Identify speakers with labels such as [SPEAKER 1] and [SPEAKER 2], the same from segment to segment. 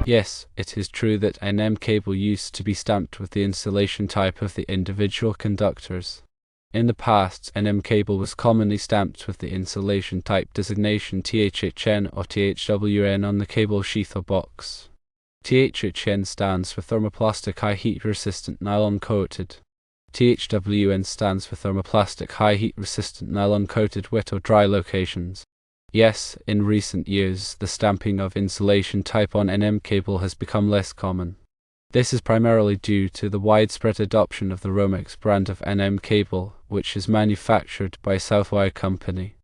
[SPEAKER 1] Yes, it is true that NM cable used to be stamped with the insulation type of the individual conductors. In the past, NM cable was commonly stamped with the insulation type designation THHN or THWN on the cable sheath or box. THHN stands for thermoplastic high heat resistant nylon coated. THWN stands for thermoplastic high heat resistant nylon coated wet or dry locations. Yes, in recent years, the stamping of insulation type on NM cable has become less common. This is primarily due to the widespread adoption of the Romex brand of NM cable, which is manufactured by Southwire Company.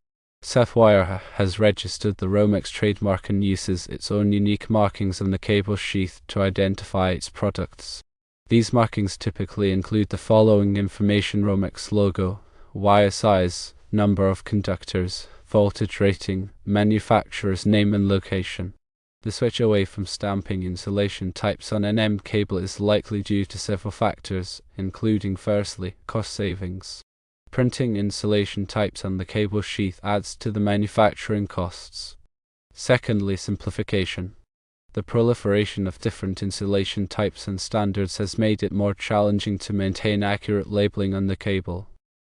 [SPEAKER 1] Southwire has registered the Romex trademark and uses its own unique markings on the cable sheath to identify its products. These markings typically include the following information: Romex logo, wire size, number of conductors, voltage rating, manufacturer's name and location. The switch away from stamping insulation types on NM cable is likely due to several factors, including firstly, cost savings. Printing insulation types on the cable sheath adds to the manufacturing costs. Secondly, simplification. The proliferation of different insulation types and standards has made it more challenging to maintain accurate labeling on the cable.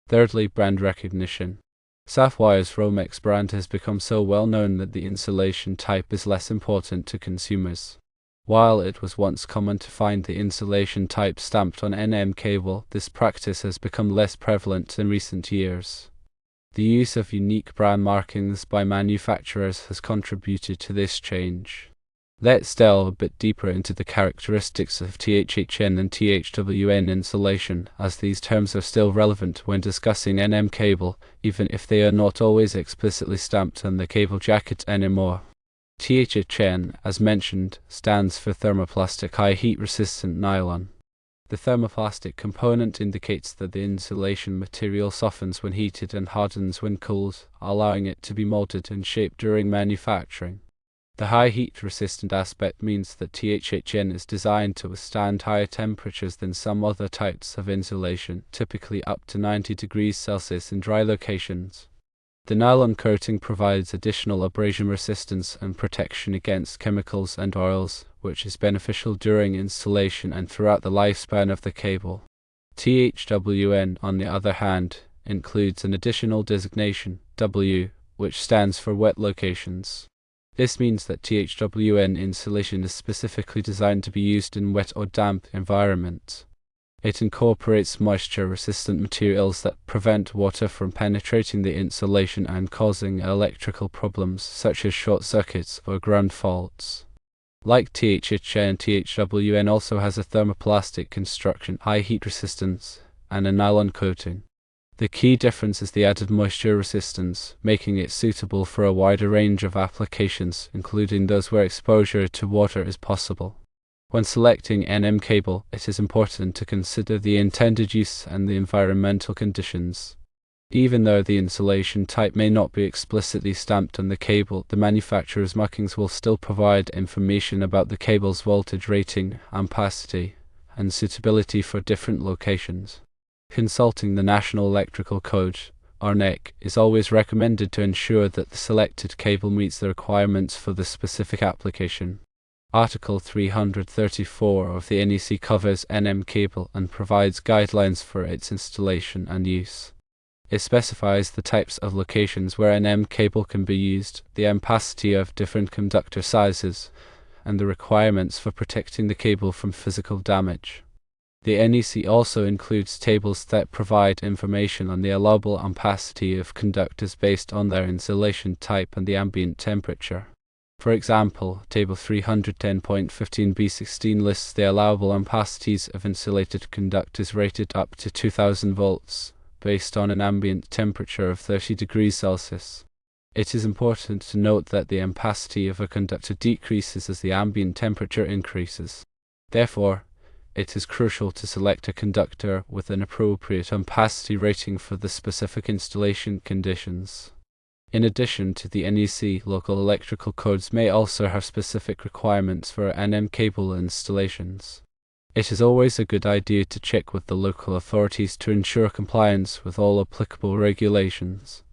[SPEAKER 1] Thirdly, brand recognition. Southwire's Romex brand has become so well known that the insulation type is less important to consumers. While it was once common to find the insulation type stamped on NM cable, this practice has become less prevalent in recent years. The use of unique brand markings by manufacturers has contributed to this change. Let's delve a bit deeper into the characteristics of THHN and THWN insulation, as these terms are still relevant when discussing NM cable, even if they are not always explicitly stamped on the cable jacket anymore. THHN, as mentioned, stands for thermoplastic high heat resistant nylon. The thermoplastic component indicates that the insulation material softens when heated and hardens when cooled, allowing it to be molded and shaped during manufacturing. The high heat resistant aspect means that THHN is designed to withstand higher temperatures than some other types of insulation, typically up to 90 degrees Celsius in dry locations. The nylon coating provides additional abrasion resistance and protection against chemicals and oils, which is beneficial during installation and throughout the lifespan of the cable. THWN, on the other hand, includes an additional designation, W, which stands for wet locations. This means that THWN insulation is specifically designed to be used in wet or damp environments. It incorporates moisture-resistant materials that prevent water from penetrating the insulation and causing electrical problems such as short circuits or ground faults. Like THHN, THWN also has a thermoplastic construction, high heat resistance, and a nylon coating. The key difference is the added moisture resistance, making it suitable for a wider range of applications, including those where exposure to water is possible. When selecting NM cable, it is important to consider the intended use and the environmental conditions. Even though the insulation type may not be explicitly stamped on the cable, the manufacturer's markings will still provide information about the cable's voltage rating, ampacity, and suitability for different locations. Consulting the National Electrical Code, or NEC, is always recommended to ensure that the selected cable meets the requirements for the specific application. Article 334 of the NEC covers NM cable and provides guidelines for its installation and use. It specifies the types of locations where NM cable can be used, the ampacity of different conductor sizes, and the requirements for protecting the cable from physical damage. The NEC also includes tables that provide information on the allowable ampacity of conductors based on their insulation type and the ambient temperature. For example, Table 310.15b16 lists the allowable ampacities of insulated conductors rated up to 2000 volts, based on an ambient temperature of 30 degrees Celsius. It is important to note that the ampacity of a conductor decreases as the ambient temperature increases. Therefore, it is crucial to select a conductor with an appropriate ampacity rating for the specific installation conditions. In addition to the NEC, local electrical codes may also have specific requirements for NM cable installations. It is always a good idea to check with the local authorities to ensure compliance with all applicable regulations.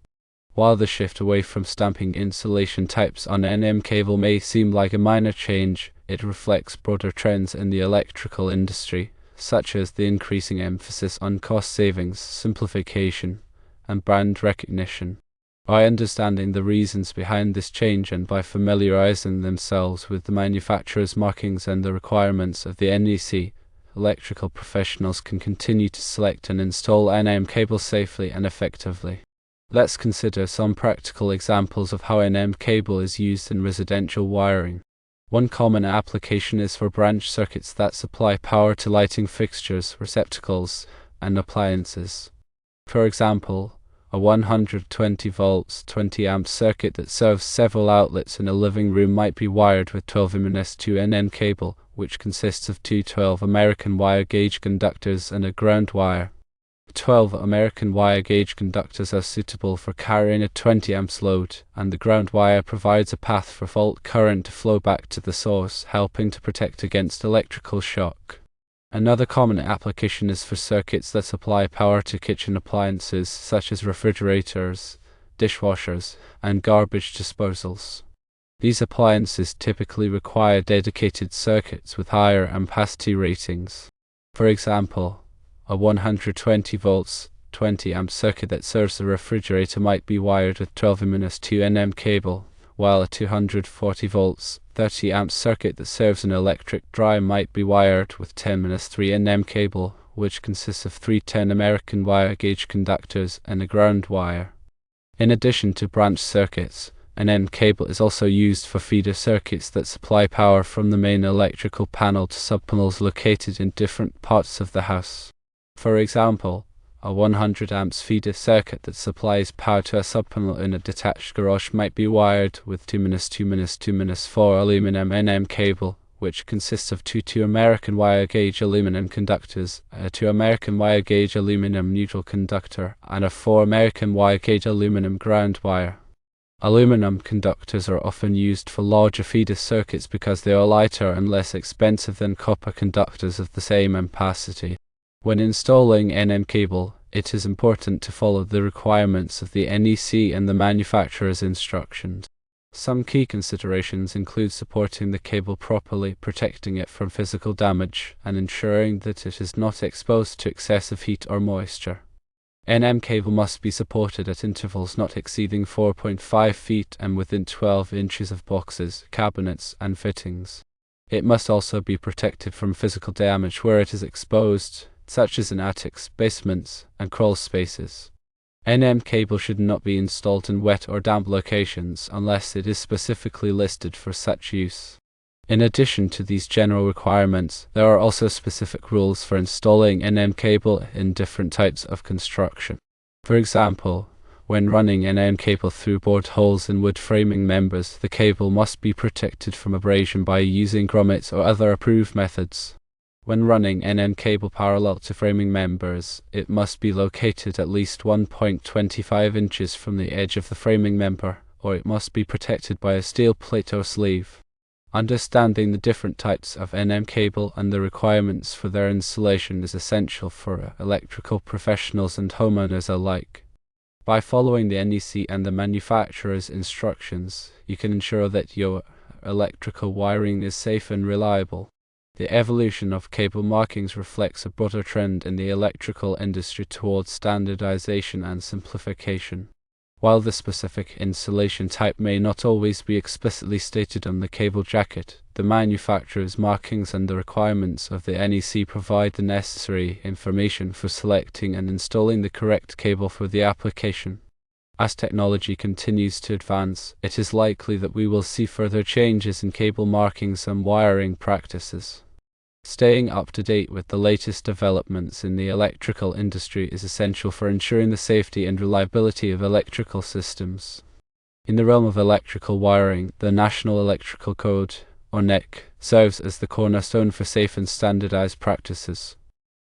[SPEAKER 1] While the shift away from stamping insulation types on NM cable may seem like a minor change, it reflects broader trends in the electrical industry, such as the increasing emphasis on cost savings, simplification, and brand recognition. By understanding the reasons behind this change and by familiarizing themselves with the manufacturer's markings and the requirements of the NEC, electrical professionals can continue to select and install NM cables safely and effectively. Let's consider some practical examples of how NM cable is used in residential wiring. One common application is for branch circuits that supply power to lighting fixtures, receptacles, and appliances. For example, a 120 volts 20 amp circuit that serves several outlets in a living room might be wired with 12mm-THWN cable, which consists of two 12 American wire gauge conductors and a ground wire. 12 American wire gauge conductors are suitable for carrying a 20 amps load, and the ground wire provides a path for fault current to flow back to the source, helping to protect against electrical shock. Another common application is for circuits that supply power to kitchen appliances such as refrigerators, dishwashers, and garbage disposals. These appliances typically require dedicated circuits with higher ampacity ratings. For example, a 120 volts 20 amp circuit that serves the refrigerator might be wired with 12mm-THWN cable, while a 240 volts 30 amp circuit that serves an electric dryer might be wired with 10mm-3NM cable, which consists of three 10 American wire gauge conductors and a ground wire. In addition to branch circuits, an N cable is also used for feeder circuits that supply power from the main electrical panel to subpanels located in different parts of the house. For example, a 100 amps feeder circuit that supplies power to a subpanel in a detached garage might be wired with 2-2-2-4 aluminum NM cable, which consists of two 2 American wire gauge aluminum conductors, a 2 American wire gauge aluminum neutral conductor, and a 4 American wire gauge aluminum ground wire. Aluminum conductors are often used for larger feeder circuits because they are lighter and less expensive than copper conductors of the same ampacity. When installing NM cable, it is important to follow the requirements of the NEC and the manufacturer's instructions. Some key considerations include supporting the cable properly, protecting it from physical damage, and ensuring that it is not exposed to excessive heat or moisture. NM cable must be supported at intervals not exceeding 4.5 feet and within 12 inches of boxes, cabinets, and fittings. It must also be protected from physical damage where it is exposed, such as in attics, basements, and crawl spaces. NM cable should not be installed in wet or damp locations unless it is specifically listed for such use. In addition to these general requirements, there are also specific rules for installing NM cable in different types of construction. For example, when running NM cable through bored holes in wood framing members, the cable must be protected from abrasion by using grommets or other approved methods. When running NM cable parallel to framing members, it must be located at least 1.25 inches from the edge of the framing member, or it must be protected by a steel plate or sleeve. Understanding the different types of NM cable and the requirements for their installation is essential for electrical professionals and homeowners alike. By following the NEC and the manufacturer's instructions, you can ensure that your electrical wiring is safe and reliable. The evolution of cable markings reflects a broader trend in the electrical industry towards standardization and simplification. While the specific insulation type may not always be explicitly stated on the cable jacket, the manufacturer's markings and the requirements of the NEC provide the necessary information for selecting and installing the correct cable for the application. As technology continues to advance, it is likely that we will see further changes in cable markings and wiring practices. Staying up to date with the latest developments in the electrical industry is essential for ensuring the safety and reliability of electrical systems. In the realm of electrical wiring, the National Electrical Code, or NEC, serves as the cornerstone for safe and standardized practices.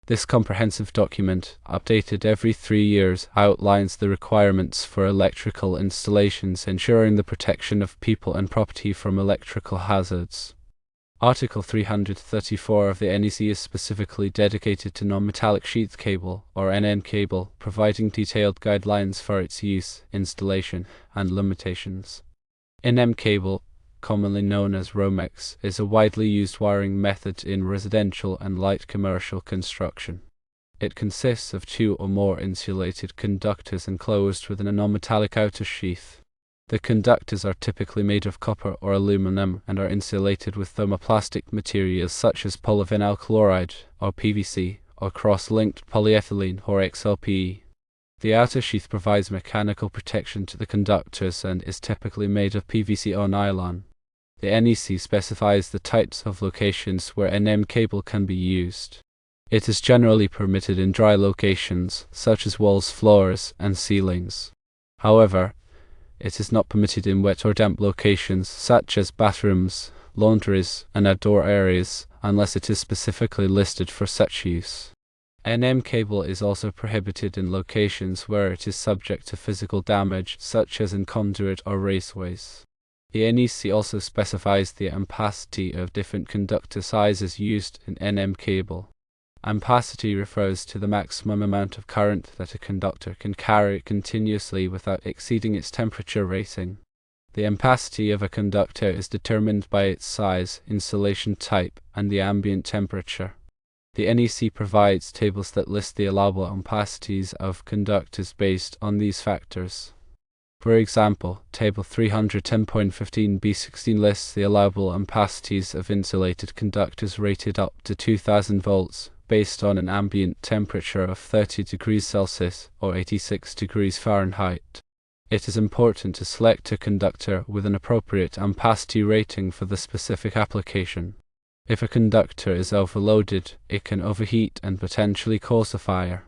[SPEAKER 1] This comprehensive document, updated every 3 years, outlines the requirements for electrical installations, ensuring the protection of people and property from electrical hazards. Article 334 of the NEC is specifically dedicated to non-metallic sheath cable, or NM cable, providing detailed guidelines for its use, installation, and limitations. NM cable, commonly known as Romex, is a widely used wiring method in residential and light commercial construction. It consists of two or more insulated conductors enclosed within a non-metallic outer sheath. The conductors are typically made of copper or aluminum and are insulated with thermoplastic materials such as polyvinyl chloride, or PVC, or cross-linked polyethylene, or XLPE. The outer sheath provides mechanical protection to the conductors and is typically made of PVC or nylon. The NEC specifies the types of locations where NM cable can be used. It is generally permitted in dry locations, such as walls, floors, and ceilings. However, it is not permitted in wet or damp locations, such as bathrooms, laundries, and outdoor areas, unless it is specifically listed for such use. NM cable is also prohibited in locations where it is subject to physical damage, such as in conduit or raceways. The NEC also specifies the ampacity of different conductor sizes used in NM cable. Ampacity refers to the maximum amount of current that a conductor can carry continuously without exceeding its temperature rating. The ampacity of a conductor is determined by its size, insulation type, and the ambient temperature. The NEC provides tables that list the allowable ampacities of conductors based on these factors. For example, Table 310.15b16 lists the allowable ampacities of insulated conductors rated up to 2000 volts, based on an ambient temperature of 30 degrees Celsius or 86 degrees Fahrenheit. It is important to select a conductor with an appropriate ampacity rating for the specific application. If a conductor is overloaded, it can overheat and potentially cause a fire.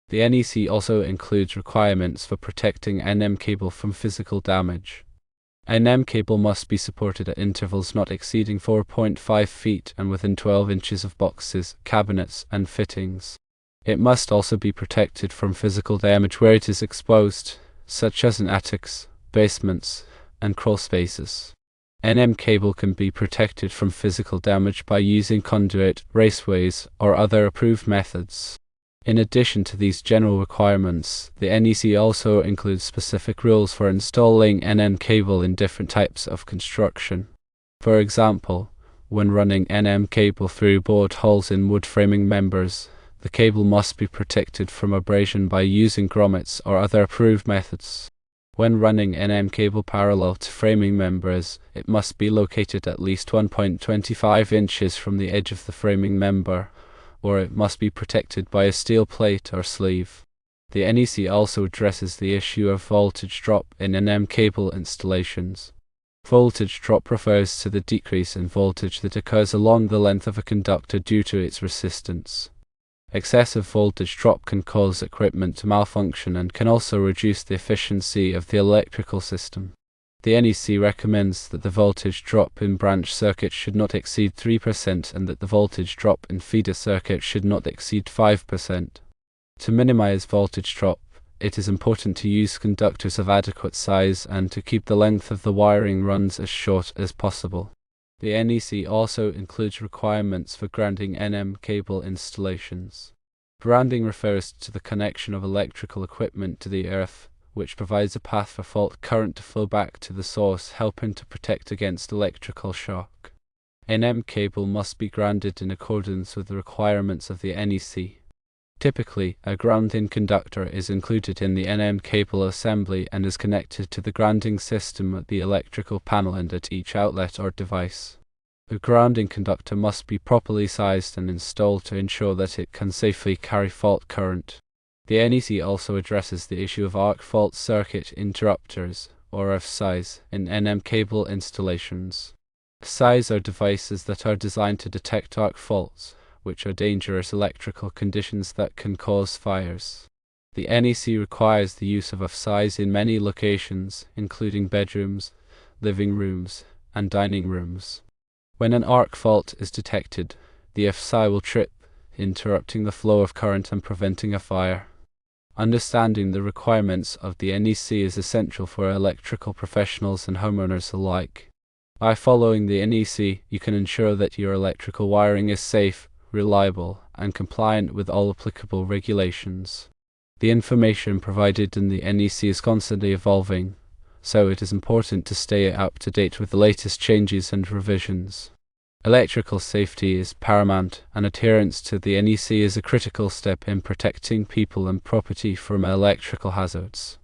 [SPEAKER 1] The NEC also includes requirements for protecting NM cable from physical damage. NM cable must be supported at intervals not exceeding 4.5 feet and within 12 inches of boxes, cabinets, and fittings. It must also be protected from physical damage where it is exposed, such as in attics, basements, and crawl spaces. NM cable can be protected from physical damage by using conduit, raceways, or other approved methods. In addition to these general requirements, the NEC also includes specific rules for installing NM cable in different types of construction. For example, when running NM cable through bored holes in wood framing members, the cable must be protected from abrasion by using grommets or other approved methods. When running NM cable parallel to framing members, it must be located at least 1.25 inches from the edge of the framing member, or it must be protected by a steel plate or sleeve. The NEC also addresses the issue of voltage drop in NM cable installations. Voltage drop refers to the decrease in voltage that occurs along the length of a conductor due to its resistance. Excessive voltage drop can cause equipment to malfunction and can also reduce the efficiency of the electrical system. The NEC recommends that the voltage drop in branch circuits should not exceed 3% and that the voltage drop in feeder circuits should not exceed 5%. To minimize voltage drop, it is important to use conductors of adequate size and to keep the length of the wiring runs as short as possible. The NEC also includes requirements for grounding NM cable installations. Grounding refers to the connection of electrical equipment to the earth, which provides a path for fault current to flow back to the source, helping to protect against electrical shock. NM cable must be grounded in accordance with the requirements of the NEC. Typically, a grounding conductor is included in the NM cable assembly and is connected to the grounding system at the electrical panel and at each outlet or device. The grounding conductor must be properly sized and installed to ensure that it can safely carry fault current. The NEC also addresses the issue of arc fault circuit interrupters, or FSIs, in NM cable installations. FSIs are devices that are designed to detect arc faults, which are dangerous electrical conditions that can cause fires. The NEC requires the use of FSIs in many locations, including bedrooms, living rooms, and dining rooms. When an arc fault is detected, the FSI will trip, interrupting the flow of current and preventing a fire. Understanding the requirements of the NEC is essential for electrical professionals and homeowners alike. By following the NEC, you can ensure that your electrical wiring is safe, reliable, and compliant with all applicable regulations. The information provided in the NEC is constantly evolving, so it is important to stay up to date with the latest changes and revisions. Electrical safety is paramount, and adherence to the NEC is a critical step in protecting people and property from electrical hazards.